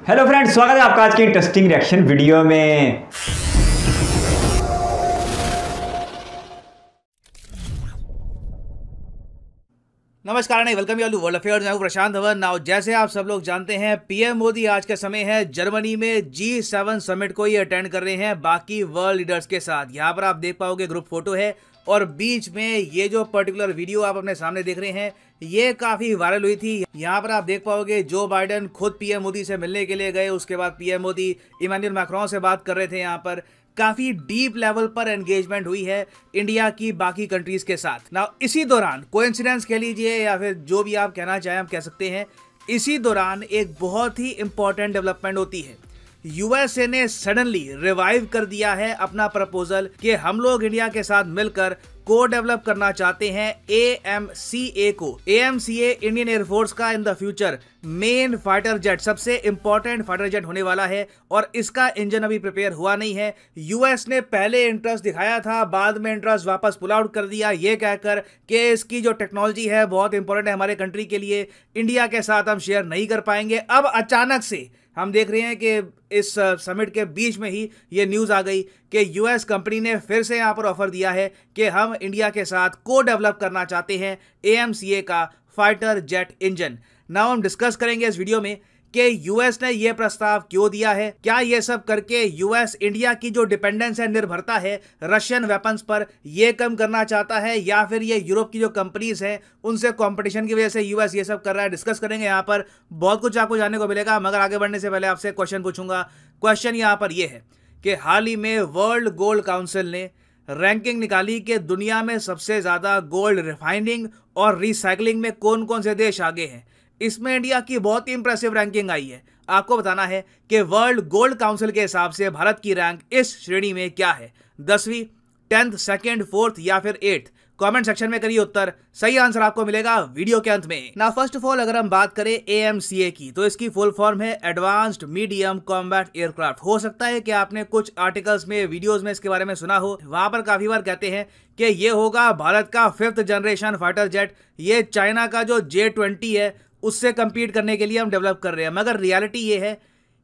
Hello friends, स्वागत है आपका आज के इंटरेस्टिंग रिएक्शन वीडियो में। नमस्कार नहीं, welcome you to world affairs. मैं हूं प्रशांत धवन। नाउ जैसे आप सब लोग जानते हैं, पीएम मोदी आज के समय है जर्मनी में G7 समिट को ही अटेंड कर रहे हैं बाकी वर्ल्ड लीडर्स के साथ। यहाँ पर आप देख पाओगे ग्रुप फोटो है और बीच में ये जो पर्टिकुलर वीडियो आप अपने सामने देख रहे हैं ये काफी वायरल हुई थी। यहाँ पर आप देख पाओगे जो बाइडेन खुद पीएम मोदी से मिलने के लिए गए, उसके बाद पीएम मोदी इमैनुअल मैक्रोन से बात कर रहे थे। यहाँ पर काफी डीप लेवल पर एंगेजमेंट हुई है इंडिया की बाकी कंट्रीज के साथ। ना इसी दौरान कोइंसिडेंस कह लीजिए या फिर जो भी आप कहना चाहें हम कह सकते हैं, इसी दौरान एक बहुत ही इंपॉर्टेंट डेवलपमेंट होती है। यूएसए ने सडनली रिवाइव कर दिया है अपना प्रपोजल कि हम लोग इंडिया के साथ मिलकर को डेवलप करना चाहते हैं AMCA को। AMCA इंडियन एयरफोर्स का in the future main fighter jet, सबसे इंपॉर्टेंट फाइटर जेट होने वाला है और इसका इंजन अभी प्रिपेयर हुआ नहीं है। यूएस ने पहले इंटरेस्ट दिखाया था, बाद में इंटरेस्ट वापस पुल आउट कर दिया, ये कहकर कि इसकी जो टेक्नोलॉजी है बहुत इंपॉर्टेंट है हमारे कंट्री के लिए, इंडिया के साथ हम शेयर नहीं कर पाएंगे। अब अचानक से हम देख रहे हैं कि इस समिट के बीच में ही ये न्यूज़ आ गई कि यूएस कंपनी ने फिर से यहाँ पर ऑफर दिया है कि हम इंडिया के साथ को डेवलप करना चाहते हैं AMCA का फाइटर जेट इंजन। नाउ हम डिस्कस करेंगे इस वीडियो में कि यूएस ने यह प्रस्ताव क्यों दिया है, क्या यह सब करके यूएस इंडिया की जो डिपेंडेंस है, निर्भरता है रशियन वेपन्स पर, यह कम करना चाहता है या फिर ये यूरोप की जो कंपनीज हैं उनसे कंपटीशन की वजह से यूएस ये सब कर रहा है। डिस्कस करेंगे यहाँ पर, बहुत कुछ आपको जानने को मिलेगा। मगर आगे बढ़ने से पहले आपसे क्वेश्चन पूछूंगा। क्वेश्चन यहाँ पर यह है कि हाल ही में वर्ल्ड गोल्ड काउंसिल ने रैंकिंग निकाली कि दुनिया में सबसे ज्यादा गोल्ड रिफाइनिंग और रिसाइकलिंग में कौन कौन से देश आगे हैं। इसमें इंडिया की बहुत ही इंप्रेसिव रैंकिंग आई है। आपको बताना है कि वर्ल्ड गोल्ड काउंसिल के हिसाब से भारत की रैंक इस श्रेणी में क्या है, 10वीं, 10th, 2nd, 4th या फिर 8th। कमेंट सेक्शन में करिए उत्तर, सही आंसर आपको मिलेगा वीडियो के अंत में। ना फर्स्ट ऑफ ऑल अगर हम बात करें AMCA की, तो इसकी फुल फॉर्म है एडवांस्ड मीडियम कॉम्बैट एयरक्राफ्ट। हो सकता है कि आपने कुछ आर्टिकल्स में, वीडियोस में इसके बारे में सुना हो। वहां पर काफी बार कहते हैं कि ये होगा भारत का 5th जनरेशन फाइटर जेट, ये चाइना का जो J-20 है उससे कंपीट करने के लिए हम डेवलप कर रहे हैं। मगर रियलिटी ये है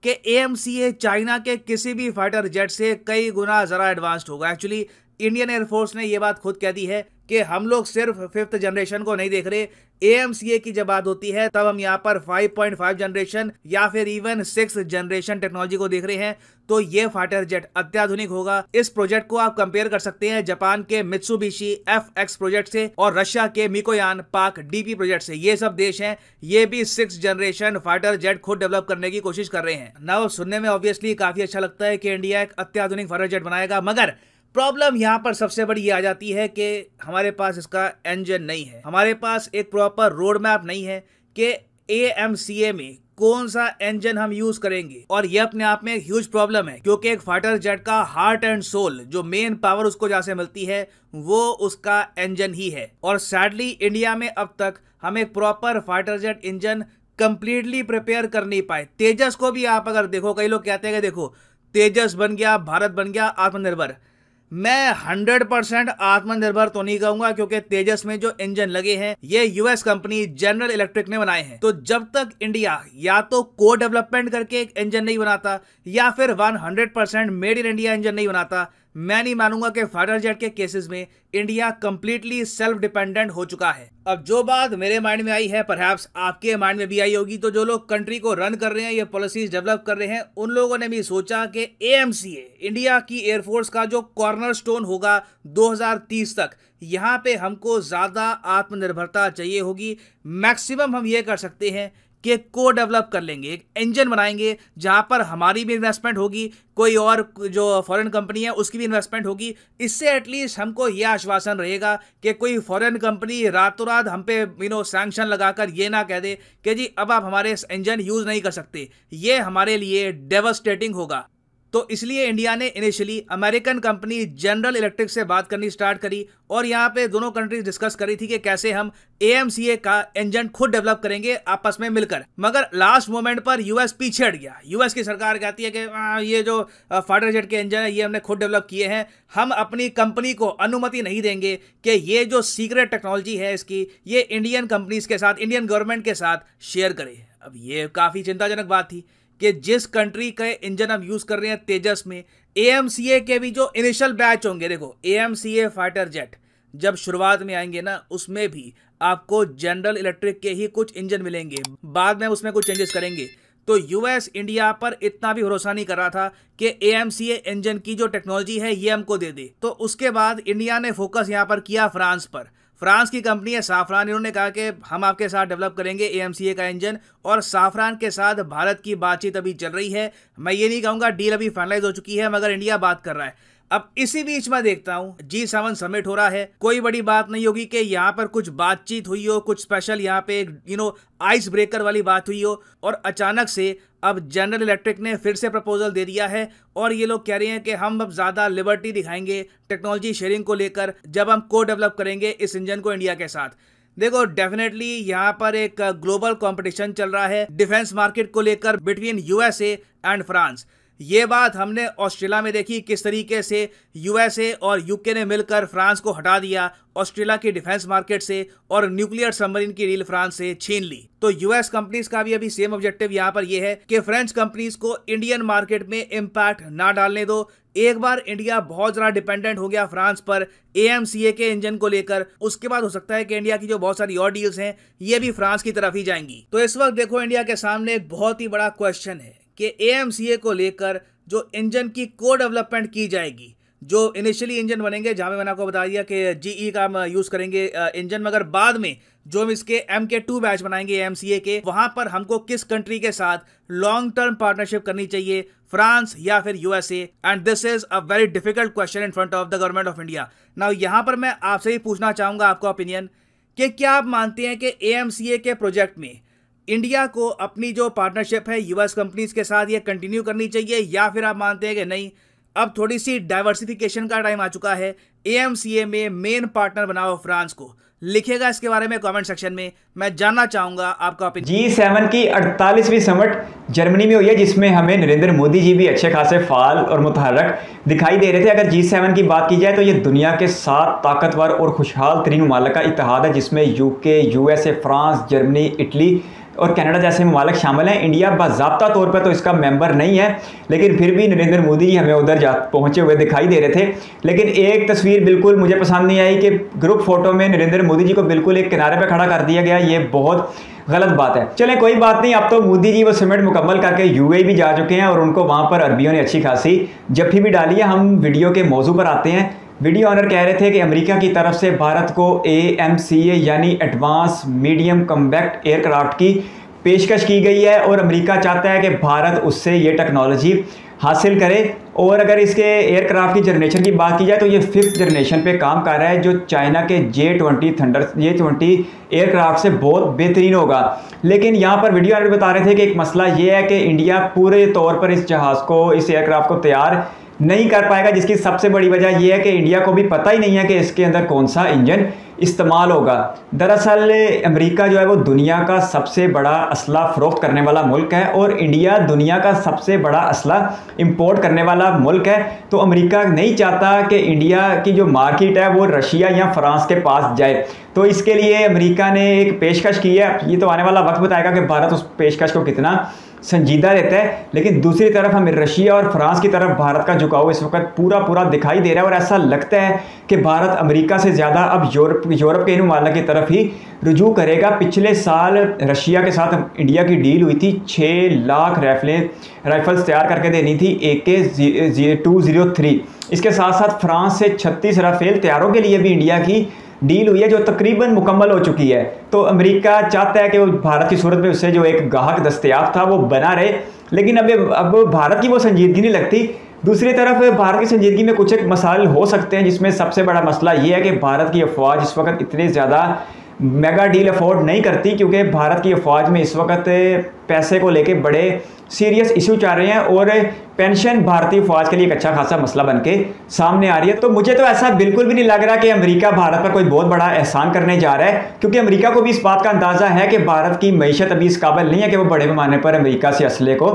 कि AMCA चाइना के किसी भी फाइटर जेट से कई गुना ज़रा एडवांस्ड होगा। एक्चुअली इंडियन एयरफोर्स ने ये बात खुद कह दी है कि हम लोग सिर्फ 5th जनरेशन को नहीं देख रहे। AMCA की जब बात होती है तब हम यहाँ पर 5.5 जनरेशन या फिर इवन 6th जनरेशन टेक्नोलॉजी को देख रहे हैं। तो ये फाइटर जेट अत्याधुनिक होगा। इस प्रोजेक्ट को आप कंपेयर कर सकते हैं जापान के मित्सुबिशी FX प्रोजेक्ट से और रशिया के मिकोयान पाक DP प्रोजेक्ट से। ये सब देश हैं, ये भी 6th जनरेशन फाइटर जेट खुद डेवलप करने की कोशिश कर रहे हैं। ना सुनने में ऑब्वियसली काफी अच्छा लगता है कि इंडिया एक अत्याधुनिक फाइटर जेट बनाएगा, मगर प्रॉब्लम यहाँ पर सबसे बड़ी ये आ जाती है कि हमारे पास इसका इंजन नहीं है, हमारे पास एक प्रॉपर रोड मैप नहीं है कि AMCA में कौन सा इंजन हम यूज करेंगे। और ये अपने आप में एक ह्यूज प्रॉब्लम है क्योंकि एक फाइटर जेट का हार्ट एंड सोल, जो मेन पावर उसको जहां से मिलती है वो उसका इंजन ही है। और सैडली इंडिया में अब तक हम एक proper fighter jet engine completely prepare कर नहीं पाए। तेजस को भी आप अगर देखो, कई लोग कहते हैं कि देखो तेजस बन गया, भारत बन गया आत्मनिर्भर। मैं 100% आत्मनिर्भर तो नहीं कहूंगा क्योंकि तेजस में जो इंजन लगे हैं ये यूएस कंपनी जनरल इलेक्ट्रिक ने बनाए हैं। तो जब तक इंडिया या तो को डेवलपमेंट करके एक इंजन नहीं बनाता या फिर 100% मेड इन इंडिया इंजन नहीं बनाता, मैं नहीं मानूंगा कि फाइटर जेट के केसेस में इंडिया कंप्लीटली सेल्फ डिपेंडेंट हो चुका है। अब जो बात मेरे माइंड में आई है, परहैप्स आपके माइंड में भी आई होगी। तो जो लोग कंट्री को रन कर रहे हैं, ये पॉलिसीज डेवलप कर रहे हैं, उन लोगों ने भी सोचा कि AMCA इंडिया की एयरफोर्स का जो कॉर्नरस्टोन होगा 2030 तक, यहाँ पे हमको ज्यादा आत्मनिर्भरता चाहिए होगी। मैक्सिमम हम ये कर सकते हैं कि को डेवलप कर लेंगे, एक इंजन बनाएंगे जहां पर हमारी भी इन्वेस्टमेंट होगी, कोई और जो फॉरेन कंपनी है उसकी भी इन्वेस्टमेंट होगी। इससे एटलीस्ट हमको यह आश्वासन रहेगा कि कोई फॉरेन कंपनी रातों रात हम पे सैंक्शन लगाकर ये ना कह दे कि जी अब आप हमारे इंजन यूज नहीं कर सकते। ये हमारे लिए डेवास्टेटिंग होगा। तो इसलिए इंडिया ने initially American company general electric से बात करनी स्टार्ट करी और यहाँ पे दोनों कंट्रीज डिस्कस करी थी कि कैसे हम AMCA का इंजन खुद डेवलप करेंगे आपस में मिलकर। मगर लास्ट मोमेंट पर यूएस पीछे हट गया। यूएस की सरकार कहती है कि ये जो फाइटर जेट के इंजन है ये हमने खुद डेवलप किए हैं, हम अपनी कंपनी को अनुमति नहीं देंगे कि ये जो सीक्रेट टेक्नोलॉजी है इसकी ये इंडियन कंपनीज के साथ, इंडियन गवर्नमेंट के साथ शेयर करे। अब ये काफी चिंताजनक बात थी कि जिस कंट्री के इंजन हम यूज कर रहे हैं तेजस में, AMCA के भी जो इनिशियल बैच होंगे, देखो AMCA फाइटर जेट जब शुरुआत में आएंगे ना, उसमें भी आपको जनरल इलेक्ट्रिक के ही कुछ इंजन मिलेंगे, बाद में उसमें कुछ चेंजेस करेंगे। तो यूएस इंडिया पर इतना भी भरोसा नहीं कर रहा था कि AMCA इंजन की जो टेक्नोलॉजी है ये हमको दे दे। तो उसके बाद इंडिया ने फोकस यहाँ पर किया फ्रांस पर। फ्रांस की कंपनी है साफरान, इन्होंने कहा कि हम आपके साथ डेवलप करेंगे AMCA का इंजन, और साफरान के साथ भारत की बातचीत अभी चल रही है। मैं ये नहीं कहूँगा डील अभी फाइनलाइज हो चुकी है, मगर इंडिया बात कर रहा है। अब इसी बीच में देखता हूं G7 समिट हो रहा है, कोई बड़ी बात नहीं होगी कि यहाँ पर कुछ बातचीत हुई हो, कुछ स्पेशल यहाँ पे आइस ब्रेकर वाली बात हुई हो, और अचानक से अब जनरल इलेक्ट्रिक ने फिर से प्रपोजल दे दिया है और ये लोग कह रहे हैं कि हम अब ज्यादा लिबर्टी दिखाएंगे टेक्नोलॉजी शेयरिंग को लेकर जब हम को डेवलप करेंगे इस इंजन को इंडिया के साथ। देखो डेफिनेटली यहाँ पर एक ग्लोबल कंपटीशन चल रहा है डिफेंस मार्केट को लेकर बिटवीन USA एंड फ्रांस। ये बात हमने ऑस्ट्रेलिया में देखी, किस तरीके से USA और UK ने मिलकर फ्रांस को हटा दिया ऑस्ट्रेलिया की डिफेंस मार्केट से और न्यूक्लियर सबमरीन की डील फ्रांस से छीन ली। तो US कंपनीज का भी अभी सेम ऑब्जेक्टिव यहाँ पर ये है कि फ्रेंच कंपनीज को इंडियन मार्केट में इम्पैक्ट ना डालने दो। एक बार इंडिया बहुत ज्यादा डिपेंडेंट हो गया फ्रांस पर AMCA के इंजन को लेकर, उसके बाद हो सकता है कि इंडिया की जो बहुत सारी और डील्स हैं ये भी फ्रांस की तरफ ही जाएंगी। तो इस वक्त देखो इंडिया के सामने एक बहुत ही बड़ा क्वेश्चन है कि AMCA को लेकर जो इंजन की को डेवलपमेंट की जाएगी, जो इनिशियली इंजन बनेंगे, जहां पे मैंने आपको बता दिया कि GE का हम यूज करेंगे इंजन, मगर बाद में जो हम इसके MK2 बैच बनाएंगे AMCA के, वहां पर हमको किस कंट्री के साथ लॉन्ग टर्म पार्टनरशिप करनी चाहिए, फ्रांस या फिर USA? And this is a very difficult question in front of the government of India. Now यहां पर मैं आपसे ही पूछना चाहूंगा आपका ओपिनियन कि क्या आप मानते हैं कि AMCA के प्रोजेक्ट में इंडिया को अपनी जो पार्टनरशिप है US कंपनीज के साथ ये कंटिन्यू करनी चाहिए, या फिर आप मानते हैं कि नहीं अब थोड़ी सी डाइवर्सिफिकेशन का टाइम आ चुका है, AMCA में मेन पार्टनर बनाओ फ्रांस को? लिखेगा इसके बारे में कमेंट सेक्शन में, मैं जानना चाहूंगा आपका ओपिनियन। G7 की 48वीं समिट जर्मनी में हुई है, जिसमें हमें नरेंद्र मोदी जी भी अच्छे खासे फाल और मुतहर्रक दिखाई दे रहे थे। अगर G7 की बात की जाए तो ये दुनिया के 7 ताकतवर और खुशहाल तरीन ममालिक का इत्तेहाद है, जिसमें UK, USA, France, Germany, Italy और कनाडा जैसे ममालिक शामिल हैं। इंडिया बाज़ाब्ता तौर पर तो इसका मेंबर नहीं है, लेकिन फिर भी नरेंद्र मोदी जी हमें उधर पहुंचे हुए दिखाई दे रहे थे। लेकिन एक तस्वीर बिल्कुल मुझे पसंद नहीं आई कि ग्रुप फोटो में नरेंद्र मोदी जी को बिल्कुल एक किनारे पर खड़ा कर दिया गया। ये बहुत गलत बात है। चलें कोई बात नहीं, अब तो मोदी जी वो समिट मुकम्मल करके UAE भी जा चुके हैं और उनको वहाँ पर अरबियों ने अच्छी खासी जफ्फी भी डाली है। हम वीडियो के मौजू पर आते हैं। वीडियो ऑनर कह रहे थे कि अमेरिका की तरफ से भारत को AMCA यानी एडवांस मीडियम कॉम्बैक्ट एयरक्राफ्ट की पेशकश की गई है और अमेरिका चाहता है कि भारत उससे ये टेक्नोलॉजी हासिल करे। और अगर इसके एयरक्राफ्ट की जनरेशन की बात की जाए तो ये 5th जनरेशन पे काम कर रहा है, जो चाइना के J20 एयरक्राफ्ट से बहुत बेहतरीन होगा। लेकिन यहाँ पर वीडियो ऑनर बता रहे थे कि एक मसला ये है कि इंडिया पूरे तौर पर इस जहाज़ को, इस एयरक्राफ्ट को तैयार नहीं कर पाएगा, जिसकी सबसे बड़ी वजह यह है कि इंडिया को भी पता ही नहीं है कि इसके अंदर कौन सा इंजन इस्तेमाल होगा। दरअसल अमेरिका जो है वो दुनिया का सबसे बड़ा असला फरोख्त करने वाला मुल्क है और इंडिया दुनिया का सबसे बड़ा असला इंपोर्ट करने वाला मुल्क है। तो अमेरिका नहीं चाहता कि इंडिया की जो मार्केट है वो रशिया या फ्रांस के पास जाए। तो इसके लिए अमेरिका ने एक पेशकश की है। ये तो आने वाला वक्त बताएगा कि भारत उस पेशकश को कितना संजीदा लेता है। लेकिन दूसरी तरफ हमें रशिया और फ्रांस की तरफ भारत का झुकाव इस वक्त पूरा दिखाई दे रहा है और ऐसा लगता है कि भारत अमेरिका से ज़्यादा अब यूरोप के इन ममालिक की तरफ ही रुजू करेगा। पिछले साल रशिया के साथ इंडिया की डील हुई थी, 6 लाख राइफल्स तैयार करके देनी थी AK-203। इसके साथ साथ फ्रांस से 36 राफेल तैयारों के लिए भी इंडिया की डील हुई है, जो तकरीबन मुकम्मल हो चुकी है। तो अमेरिका चाहता है कि वो भारत की सूरत में उससे जो एक गाहक दस्तयाब था वो बना रहे, लेकिन अब भारत की वो संजीदगी नहीं लगती। दूसरी तरफ भारत की संजीदगी में कुछ एक मसाइल हो सकते हैं, जिसमें सबसे बड़ा मसला ये है कि भारत की अफवाज इस वक्त इतने ज़्यादा मेगा डील अफोर्ड नहीं करती, क्योंकि भारत की अफवाज में इस वक्त पैसे को लेके बड़े सीरियस इशू चल रहे हैं और पेंशन भारतीय फौज के लिए एक अच्छा खासा मसला बनके सामने आ रही है। तो मुझे तो ऐसा बिल्कुल भी नहीं लग रहा कि अमेरिका भारत पर कोई बहुत बड़ा एहसान करने जा रहा है, क्योंकि अमेरिका को भी इस बात का अंदाजा है कि भारत की मैशत अभी इस काबिल नहीं है कि वो बड़े पैमाने पर अमेरिका से असले को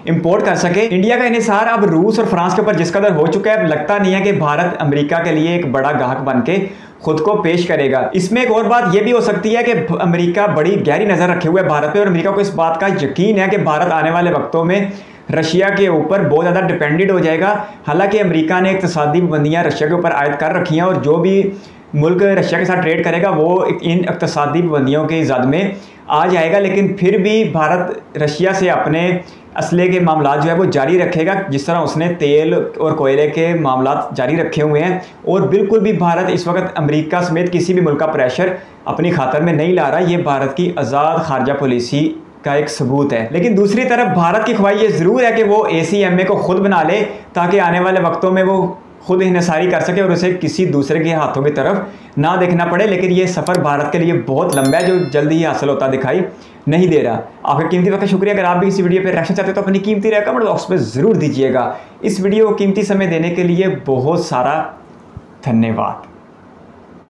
इंपोर्ट कर सके। इंडिया का इन्हिसार अब रूस और फ्रांस के ऊपर जिस कदर हो चुका है, अब लगता नहीं है कि भारत अमेरिका के लिए एक बड़ा गाहक बन के खुद को पेश करेगा। इसमें एक और बात यह भी हो सकती है कि अमेरिका बड़ी गहरी नजर रखे हुए भारत पे और अमेरिका को इस बात का यकीन है कि भारत आने वाले वक्तों में रशिया के ऊपर बहुत ज़्यादा डिपेंडेंट हो जाएगा। हालांकि अमेरिका ने इक़्तिसादी पाबंदियाँ रशिया के ऊपर आयद कर रखी हैं और जो भी मुल्क रशिया के साथ ट्रेड करेगा वो इन इक़्तिसादी पाबंदियों के ज़द में आ जाएगा, लेकिन फिर भी भारत रशिया से अपने असले के मामला जो है वो जारी रखेगा, जिस तरह उसने तेल और कोयले के मामला जारी रखे हुए हैं। और बिल्कुल भी भारत इस वक्त अमेरिका समेत किसी भी मुल्क का प्रेशर अपनी खातर में नहीं ला रहा। ये भारत की आज़ाद खारजा पॉलिसी का एक सबूत है। लेकिन दूसरी तरफ भारत की ख्वाहिश ये ज़रूर है कि वो ACMA को खुद बना ले, ताकि आने वाले वक्तों में वो खुद हिंसारी कर सके और उसे किसी दूसरे के हाथों की तरफ ना देखना पड़े। लेकिन ये सफ़र भारत के लिए बहुत लंबा है, जो जल्दी ही हासिल होता दिखाई नहीं दे रहा। आपका कीमती वक्त का शुक्रिया। अगर आप भी इसी वीडियो पर रिएक्शन चाहते हो तो अपनी कीमती राय कमेंट बॉक्स में ज़रूर दीजिएगा। इस वीडियो को कीमती समय देने के लिए बहुत सारा धन्यवाद।